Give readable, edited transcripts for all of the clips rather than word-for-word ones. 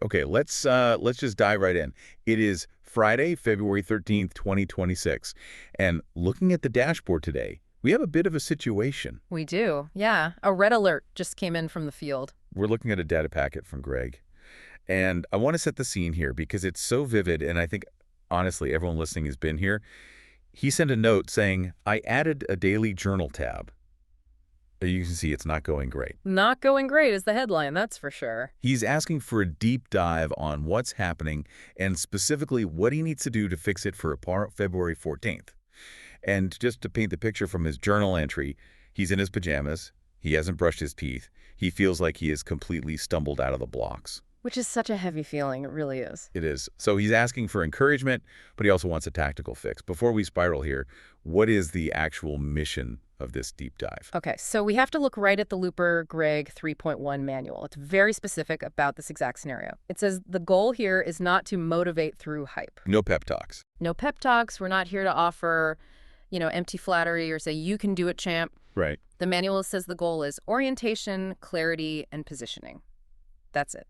Okay, let's just dive right in. It is Friday, February 13th, 2026. And looking at the dashboard today, we have a bit of a situation. We do, yeah. A red alert just came in from the field. We're looking at a data packet from Greg. And I want to set the scene here because it's so vivid, and I think, honestly, everyone listening has been here. He sent a note saying, I added a daily journal tab. You can see it's not going great. Not going great is the headline, that's for sure. He's asking for a deep dive on what's happening and specifically what he needs to do to fix it for February 14th. And just to paint the picture from his journal entry, he's in his pajamas, he hasn't brushed his teeth, he feels like he has completely stumbled out of the blocks. Which is such a heavy feeling, it really is. It is. So he's asking for encouragement, but he also wants a tactical fix. Before we spiral here, what is the actual mission of this deep dive? Okay, so we have to look right at the Looper Greg 3.1 manual. It's very specific about this exact scenario. It says the goal here is not to motivate through hype. No pep talks. No pep talks. We're not here to offer, empty flattery or say, you can do it, champ. Right. The manual says the goal is orientation, clarity, and positioning. That's it.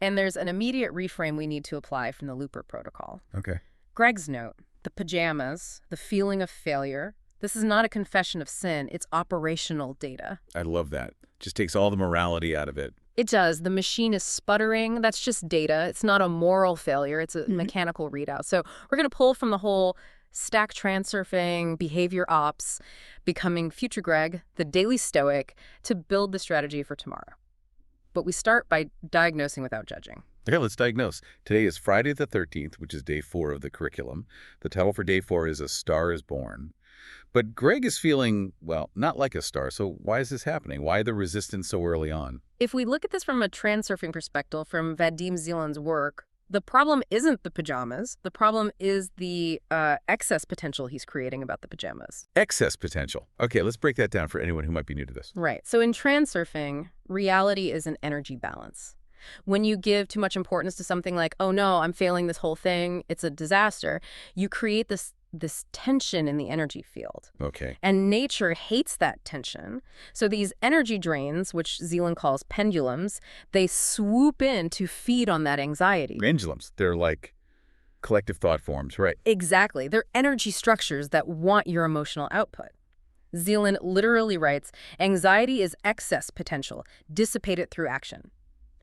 And there's an immediate reframe we need to apply from the Looper protocol. Okay. Greg's note, the pajamas, the feeling of failure. This is not a confession of sin. It's operational data. I love that. Just takes all the morality out of it. It does. The machine is sputtering. That's just data. It's not a moral failure. It's a mechanical readout. So we're going to pull from the whole stack transurfing, behavior ops, becoming future Greg, the daily stoic, to build the strategy for tomorrow. But we start by diagnosing without judging. Okay, let's diagnose. Today is Friday the 13th, which is day 4 of the curriculum. The title for day 4 is A Star is Born. But Greg is feeling, well, not like a star. So why is this happening? Why the resistance so early on? If we look at this from a transurfing perspective, from Vadim Zeland's work, the problem isn't the pajamas. The problem is the excess potential he's creating about the pajamas. Excess potential. Okay, let's break that down for anyone who might be new to this. Right. So in transurfing, reality is an energy balance. When you give too much importance to something like, oh no, I'm failing this whole thing, it's a disaster, you create this tension in the energy field. Okay. And nature hates that tension. So these energy drains, which Zeland calls pendulums, they swoop in to feed on that anxiety. Pendulums. They're like collective thought forms, right? Exactly. They're energy structures that want your emotional output. Zeland literally writes, anxiety is excess potential, dissipated through action.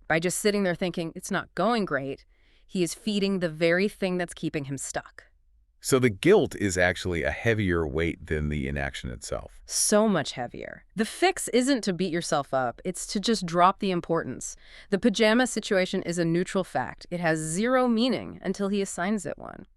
By just sitting there thinking, it's not going great, he is feeding the very thing that's keeping him stuck. So the guilt is actually a heavier weight than the inaction itself. So much heavier. The fix isn't to beat yourself up. It's to just drop the importance. The pajama situation is a neutral fact. It has zero meaning until he assigns it one.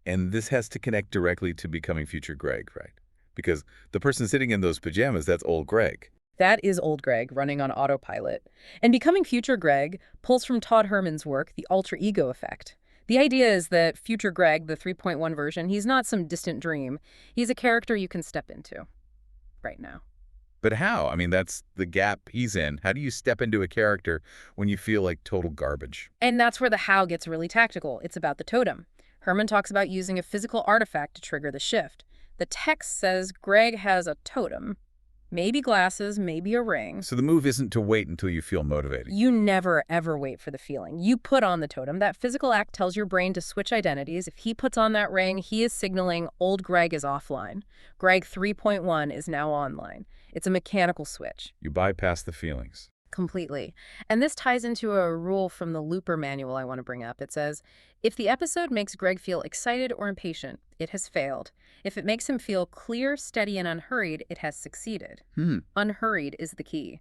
And this has to connect directly to becoming future Greg, right? Because the person sitting in those pajamas, that's old Greg. That is old Greg running on autopilot. And becoming future Greg pulls from Todd Herman's work, the alter ego effect. The idea is that future Greg, the 3.1 version, he's not some distant dream. He's a character you can step into right now. But how? I mean, that's the gap he's in. How do you step into a character when you feel like total garbage? And that's where the how gets really tactical. It's about the totem. Herman talks about using a physical artifact to trigger the shift. The text says Greg has a totem. Maybe glasses, maybe a ring. So the move isn't to wait until you feel motivated. You never, ever wait for the feeling. You put on the totem. That physical act tells your brain to switch identities. If he puts on that ring, he is signaling old Greg is offline. Greg 3.1 is now online. It's a mechanical switch. You bypass the feelings. Completely. And this ties into a rule from the Looper manual I want to bring up. It says, if the episode makes Greg feel excited or impatient, it has failed. If it makes him feel clear, steady, and unhurried, it has succeeded. Unhurried is the key.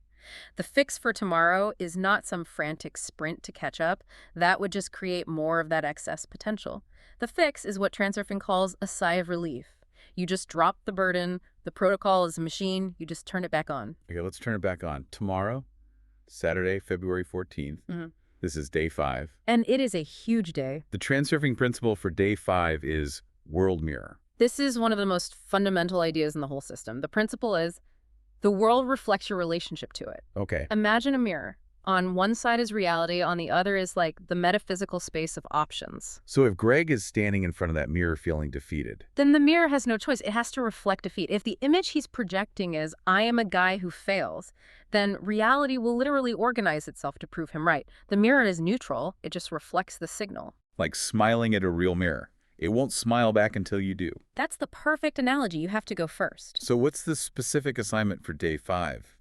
The fix for tomorrow is not some frantic sprint to catch up. That would just create more of that excess potential. The fix is what transurfing calls a sigh of relief. You just drop the burden. The protocol is a machine. You just turn it back on. Okay, let's turn it back on. Tomorrow, Saturday, February 14th. This is day 5. And it is a huge day. The transurfing principle for day 5 is world mirror. This is one of the most fundamental ideas in the whole system. The principle is the world reflects your relationship to it. Okay. Imagine a mirror. On one side is reality, on the other is like the metaphysical space of options. So if Greg is standing in front of that mirror feeling defeated, Then the mirror has no choice. It has to reflect defeat. If the image he's projecting is, I am a guy who fails, then reality will literally organize itself to prove him right. The mirror is neutral. It just reflects the signal. like smiling at a real mirror, it won't smile back until you do. That's the perfect analogy. You have to go first. So what's the specific assignment for day 5?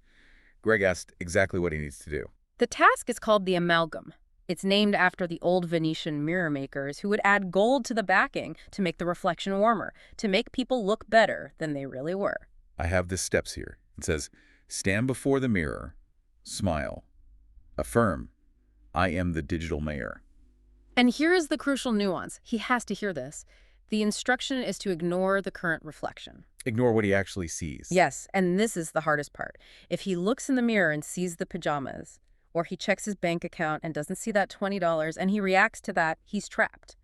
Greg asked exactly what he needs to do. The task is called the amalgam. It's named after the old Venetian mirror makers who would add gold to the backing to make the reflection warmer, to make people look better than they really were. I have the steps here. It says, stand before the mirror, smile, affirm, I am the digital mayor. And here is the crucial nuance. He has to hear this. The instruction is to ignore the current reflection. Ignore what he actually sees. Yes, and this is the hardest part. If he looks in the mirror and sees the pajamas, or he checks his bank account and doesn't see that $20 and he reacts to that, he's trapped.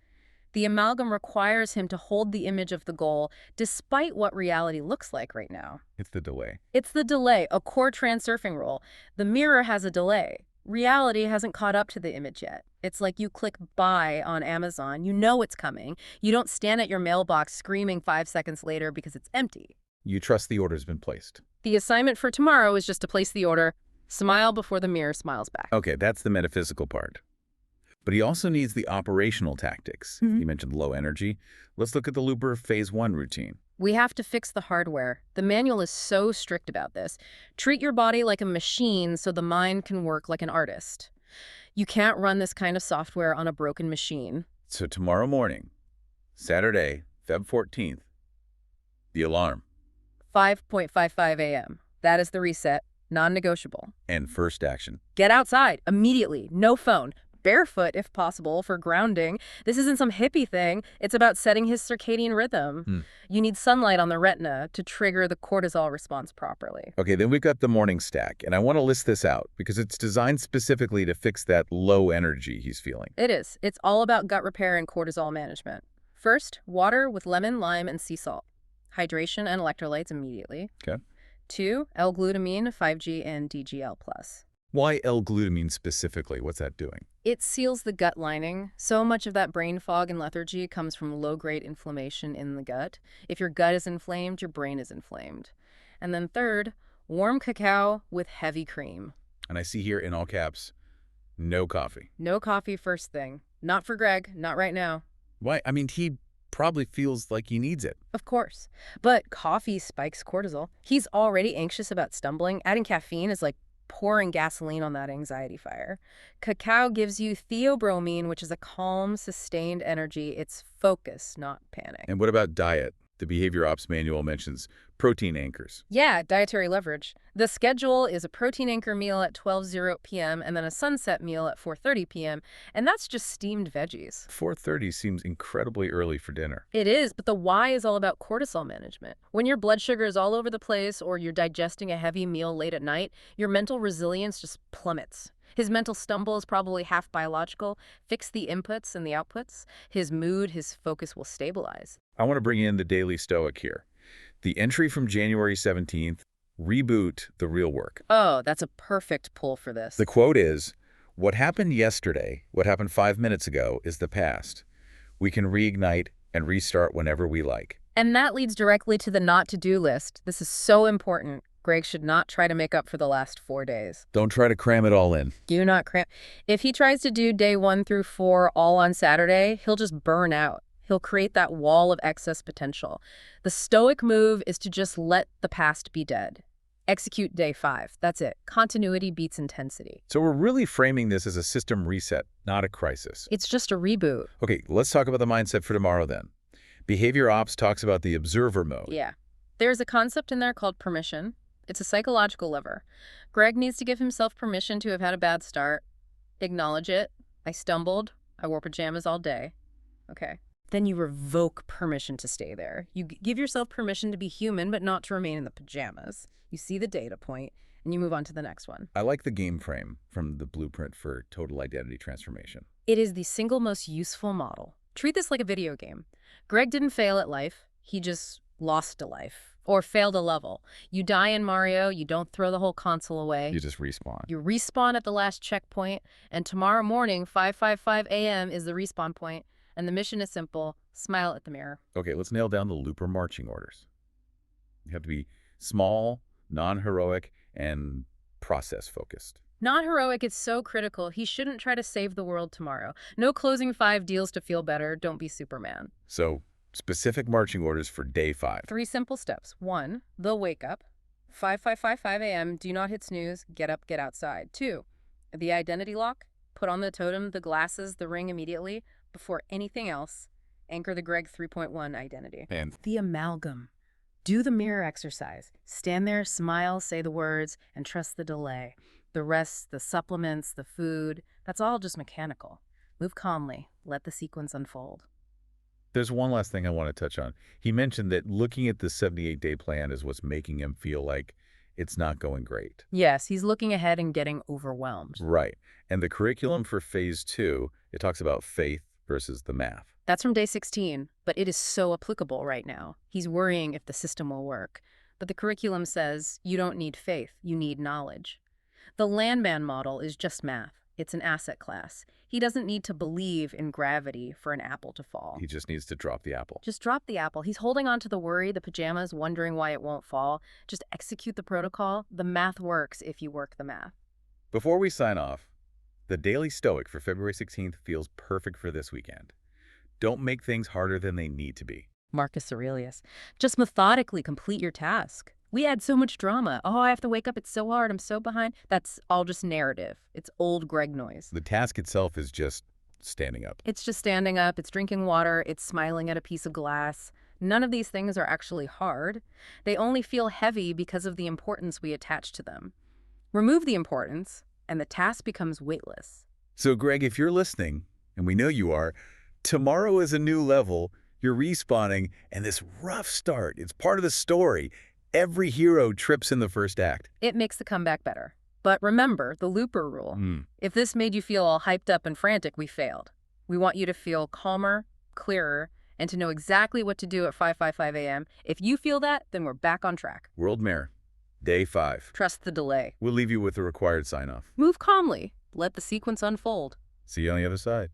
The amalgam requires him to hold the image of the goal despite what reality looks like right now. It's the delay. It's the delay, a core transurfing rule. The mirror has a delay. Reality hasn't caught up to the image yet. It's like you click buy on Amazon. You know it's coming. You don't stand at your mailbox screaming 5 seconds later because it's empty. You trust the order's been placed. The assignment for tomorrow is just to place the order, smile before the mirror smiles back. Okay, that's the metaphysical part. But he also needs the operational tactics. You mentioned low energy. Let's look at the Looper Phase 1 routine. We have to fix the hardware. The manual is so strict about this. Treat your body like a machine so the mind can work like an artist. You can't run this kind of software on a broken machine. So tomorrow morning, Saturday, Feb 14th, the alarm. 5:55 a.m. That is the reset, non-negotiable. And first action. Get outside, immediately, no phone. Barefoot, if possible, for grounding. This isn't some hippie thing. It's about setting his circadian rhythm. You need sunlight on the retina to trigger the cortisol response properly. Okay, then we've got the morning stack, and I want to list this out because it's designed specifically to fix that low energy he's feeling. It is. It's all about gut repair and cortisol management. First, water with lemon, lime, and sea salt. Hydration and electrolytes immediately. Okay. 2, L-glutamine, 5G, and DGL+. Why L-glutamine specifically? What's that doing? It seals the gut lining. So much of that brain fog and lethargy comes from low-grade inflammation in the gut. If your gut is inflamed, your brain is inflamed. And then third, warm cacao with heavy cream. And I see here in all caps, no coffee. No coffee first thing. Not for Greg, not right now. Why? I mean, he probably feels like he needs it. Of course. But coffee spikes cortisol. He's already anxious about stumbling. Adding caffeine is like pouring gasoline on that anxiety fire. Cacao gives you theobromine, which is a calm, sustained energy. It's focus, not panic. And what about diet? The Behavior Ops Manual mentions protein anchors. Yeah, dietary leverage. The schedule is a protein anchor meal at 12:00 p.m. and then a sunset meal at 4:30 p.m. And that's just steamed veggies. 4:30 seems incredibly early for dinner. It is, but the why is all about cortisol management. When your blood sugar is all over the place or you're digesting a heavy meal late at night, your mental resilience just plummets. His mental stumble is probably half biological. Fix the inputs and the outputs. His mood, his focus will stabilize. I want to bring in the Daily Stoic here. The entry from January 17th, reboot the real work. Oh, that's a perfect pull for this. The quote is, what happened yesterday, what happened 5 minutes ago, is the past. We can reignite and restart whenever we like. And that leads directly to the not-to-do list. This is so important. Greg should not try to make up for the last 4 days. Don't try to cram it all in. Do not cram. If he tries to do day 1 through 4 all on Saturday, he'll just burn out. He'll create that wall of excess potential. The Stoic move is to just let the past be dead. Execute day 5. That's it. Continuity beats intensity. So we're really framing this as a system reset, not a crisis. It's just a reboot. Okay, let's talk about the mindset for tomorrow then. Behavior Ops talks about the observer mode. Yeah. There's a concept in there called permission. It's a psychological lever. Greg needs to give himself permission to have had a bad start. Acknowledge it. I stumbled. I wore pajamas all day. Okay. Then you revoke permission to stay there. You give yourself permission to be human, but not to remain in the pajamas. You see the data point, and you move on to the next one. I like the game frame from the Blueprint for Total Identity Transformation. It is the single most useful model. Treat this like a video game. Greg didn't fail at life. He just lost a life. Or failed a level. You die in Mario, you don't throw the whole console away. You just respawn. You respawn at the last checkpoint, and tomorrow morning, 5:55 a.m. is the respawn point, and the mission is simple: smile at the mirror. Okay, let's nail down the looper marching orders. You have to be small, non-heroic, and process-focused. Non-heroic is so critical. He shouldn't try to save the world tomorrow. No closing 5 deals to feel better. Don't be Superman. So, specific marching orders for day 5. 3 simple steps. 1, they'll wake up. 5:55 a.m., do not hit snooze, get up, get outside. 2, the identity lock, put on the totem, the glasses, the ring immediately, before anything else. Anchor the Greg 3.1 identity. And The amalgam. Do the mirror exercise. Stand there, smile, say the words, and trust the delay. The rest, the supplements, the food, that's all just mechanical. Move calmly. Let the sequence unfold. there's one last thing I want to touch on. He mentioned that looking at the 78-day plan is what's making him feel like it's not going great. Yes, he's looking ahead and getting overwhelmed. Right. And the curriculum for phase 2, it talks about faith versus the math. That's from day 16, but it is so applicable right now. He's worrying if the system will work. But the curriculum says you don't need faith, you need knowledge. The landman model is just math. It's an asset class. He doesn't need to believe in gravity for an apple to fall. He just needs to drop the apple. Just drop the apple. He's holding on to the worry, the pajamas, wondering why it won't fall. Just execute the protocol. The math works if you work the math. Before we sign off, the Daily Stoic for February 16th feels perfect for this weekend. Don't make things harder than they need to be. Marcus Aurelius. Just methodically complete your task. We add so much drama. Oh, I have to wake up. It's so hard. I'm so behind. That's all just narrative. It's old Greg noise. The task itself is just standing up. It's just standing up. It's drinking water. It's smiling at a piece of glass. None of these things are actually hard. They only feel heavy because of the importance we attach to them. Remove the importance, and the task becomes weightless. So, Greg, if you're listening, and we know you are, tomorrow is a new level. You're respawning, and this rough start, it's part of the story. Every hero trips in the first act. It makes the comeback better. But remember the looper rule. If this made you feel all hyped up and frantic, we failed. We want you to feel calmer, clearer, and to know exactly what to do at 5:55 a.m. If you feel that, then we're back on track. World Mayor, day 5. Trust the delay. We'll leave you with the required sign-off. Move calmly. Let the sequence unfold. See you on the other side.